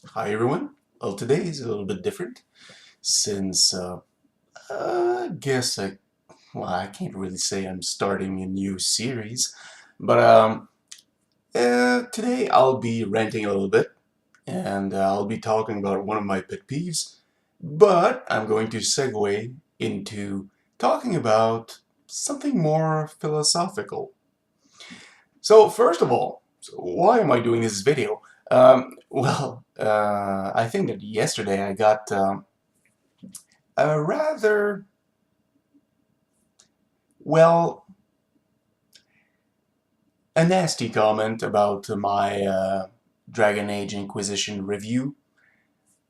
Hi everyone. Well, today is a little bit different since I guess I can't really say I'm starting a new series, but today I'll be ranting a little bit and I'll be talking about one of my pet peeves, but I'm going to segue into talking about something more philosophical. So first of all, why am I doing this video? I think that yesterday I got a rather, well, a nasty comment about my Dragon Age Inquisition review,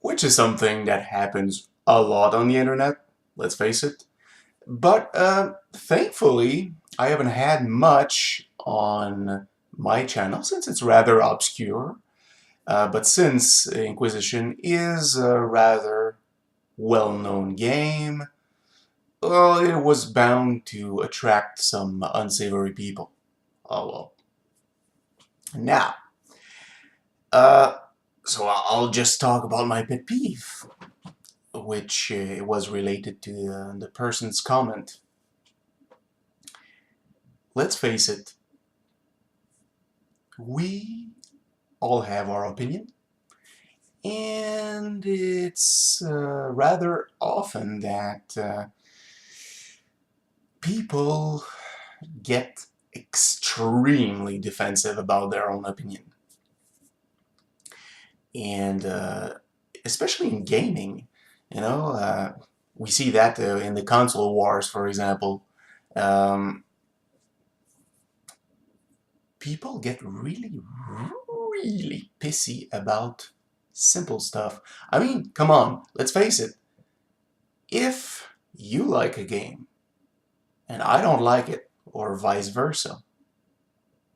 which is something that happens a lot on the internet, let's face it. But thankfully, I haven't had much on my channel since it's rather obscure. But since Inquisition is a rather well-known game, well, it was bound to attract some unsavory people. Oh well. Now, uh, so I'll just talk about my pet peeve, which was related to the person's comment. Let's face it, we all have our opinion, and it's rather often that people get extremely defensive about their own opinion. And especially in gaming, you know, we see that in the console wars, for example. Um, People get really, really pissy about simple stuff. I mean, come on, let's face it. If you like a game and I don't like it, or vice versa,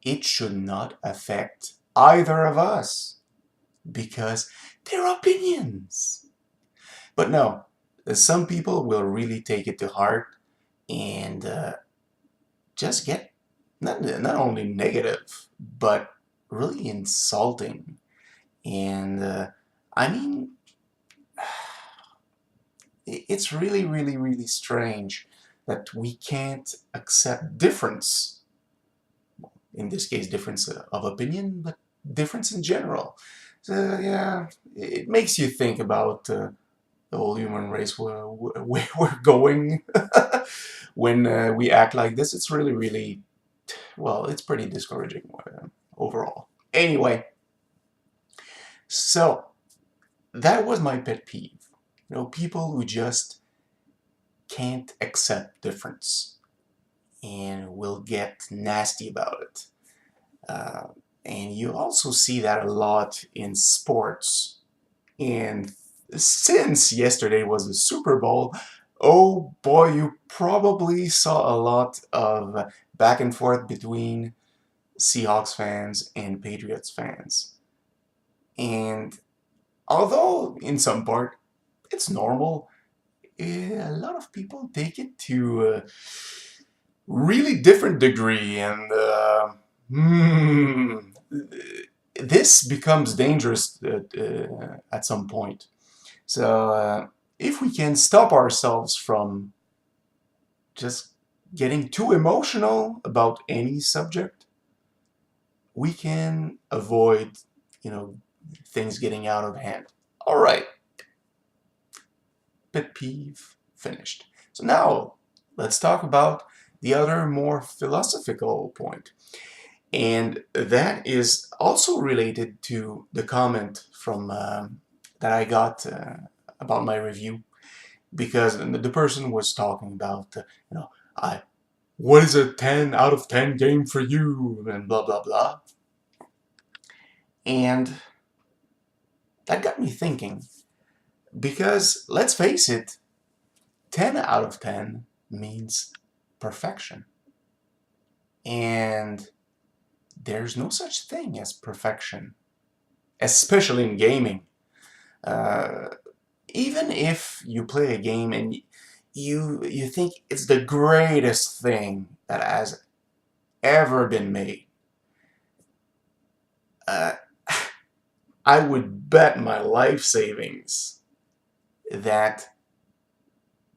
it should not affect either of us because they're opinions. But no, some people will really take it to heart and just get not only negative, but really insulting. And I mean, it's really, really, really strange that we can't accept difference. In this case, difference of opinion, but difference in general. So yeah, it makes you think about the whole human race, where we're going when we act like this. It's really, really, well, it's pretty discouraging overall. Anyway, so that was my pet peeve. You know, people who just can't accept difference and will get nasty about it. Uh, and you also see that a lot in sports. And since yesterday was the Super Bowl, oh boy, you probably saw a lot of back and forth between Seahawks fans and Patriots fans. And although in some part it's normal, a lot of people take it to a really different degree, and this becomes dangerous at some point. So if we can stop ourselves from just getting too emotional about any subject, we can avoid, you know, things getting out of hand. All right, pet peeve finished. So now let's talk about the other more philosophical point. And that is also related to the comment from that I got about my review, because the person was talking about, you know, what is a 10 out of 10 game for you, and blah, blah, blah. And that got me thinking, because let's face it, 10 out of 10 means perfection. And there's no such thing as perfection, especially in gaming. Uh, Even if you play a game and you think it's the greatest thing that has ever been made, uh, I would bet my life savings that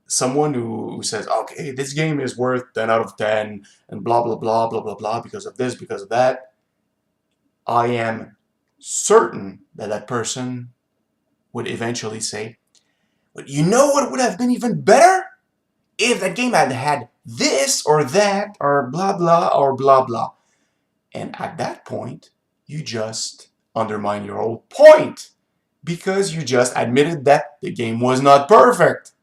someone who says, okay, this game is worth 10 out of 10 and blah, blah, blah, blah, blah, blah, because of this, because of that, I am certain that that person would eventually say, but you know what would have been even better? If that game had had this or that or blah, blah, or blah, blah. And at that point, you just undermine your whole point because you just admitted that the game was not perfect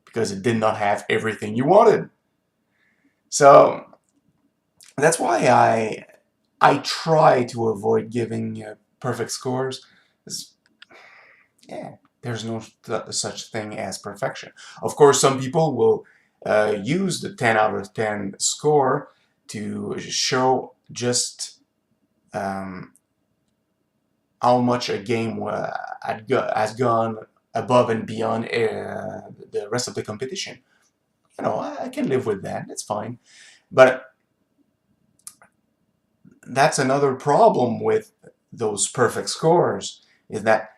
because it did not have everything you wanted. So that's why I try to avoid giving perfect scores. Yeah, there's no such thing as perfection. Of course, some people will use the 10 out of 10 score to show just how much a game has gone above and beyond the rest of the competition. You know, I can live with that. It's fine. But that's another problem with those perfect scores, is that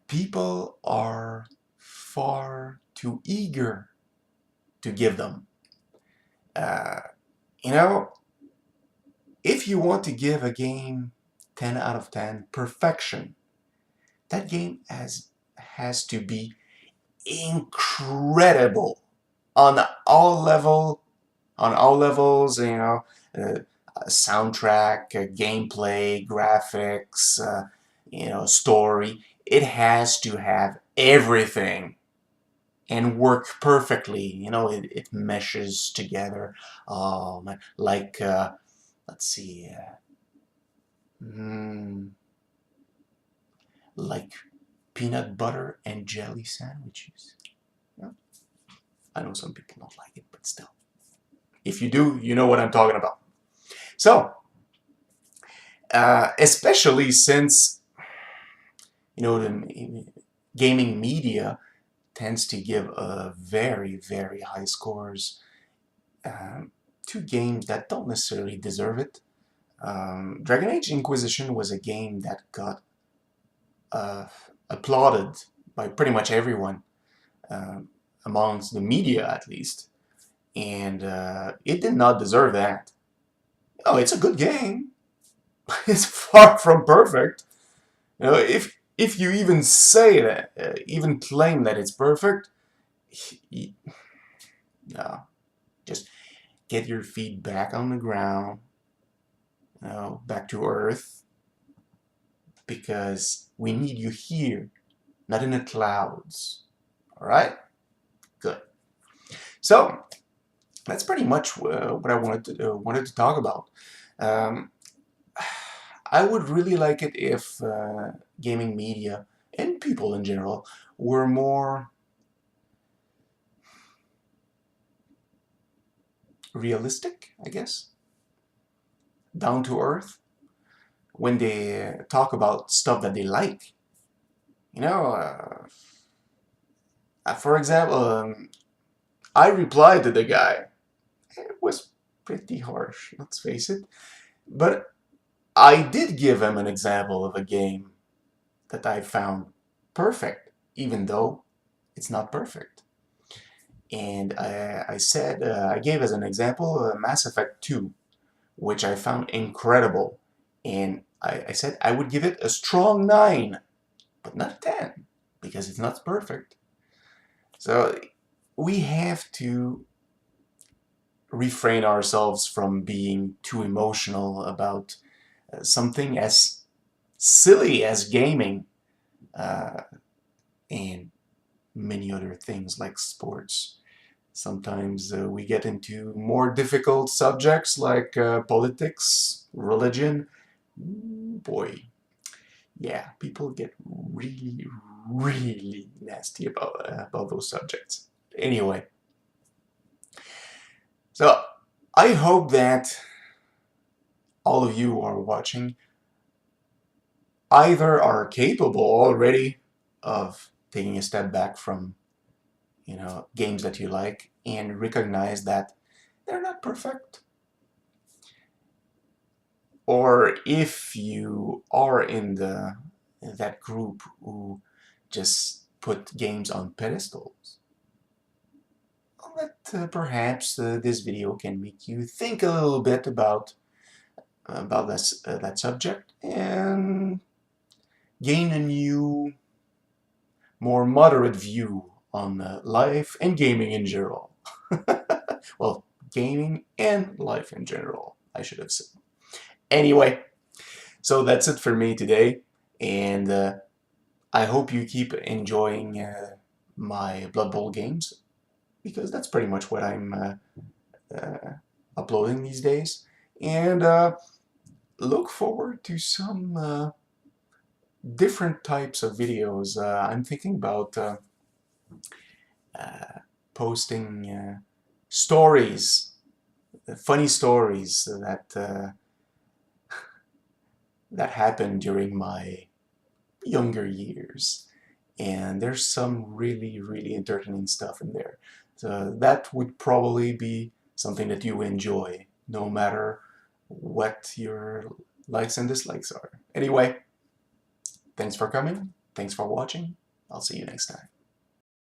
people are far too eager to give them. Uh, you know, if you want to give a game 10 out of 10 perfection, that game has to be incredible on all levels, you know, soundtrack, gameplay, graphics, you know, story. It has to have everything and work perfectly. You know, it meshes together. Like, let's see, like peanut butter and jelly sandwiches. Yeah. I know some people don't like it, but still. If you do, you know what I'm talking about. So, especially since, you know, the gaming media tends to give very, very high scores to games that don't necessarily deserve it. Dragon Age Inquisition was a game that got applauded by pretty much everyone, amongst the media at least, and it did not deserve that. Oh, it's a good game. It's far from perfect. You know, if you even say that, even claim that it's perfect, no, just get your feet back on the ground, you know, back to earth, because we need you here, not in the clouds. All right? Good. So that's pretty much what I wanted to talk about. Um, I would really like it if gaming media and people in general were more realistic, I guess, down to earth when they talk about stuff that they like. You know, for example, I replied to the guy. It was pretty harsh, let's face it, but I did give him an example of a game that I found perfect, even though it's not perfect. And I said, I gave as an example Mass Effect 2, which I found incredible. And I said I would give it a strong 9, but not a 10, because it's not perfect. So we have to refrain ourselves from being too emotional about something as silly as gaming and many other things like sports. Sometimes we get into more difficult subjects like politics, religion. Boy, yeah, people get really, really nasty about those subjects. Anyway, so I hope that all of you who are watching either are capable already of taking a step back from, you know, games that you like and recognize that they're not perfect. Or if you are in the that group who just put games on pedestals, but perhaps this video can make you think a little bit about that subject and gain a new, more moderate view on life and gaming in general. Well, gaming and life in general, I should have said. Anyway, so that's it for me today, and I hope you keep enjoying my Blood Bowl games, because that's pretty much what I'm uploading these days, and look forward to some different types of videos. I'm thinking about posting stories, funny stories that happened during my younger years, and there's some really entertaining stuff in there. So that would probably be something that you enjoy, no matter what your likes and dislikes are. Anyway, thanks for coming, thanks for watching, I'll see you next time.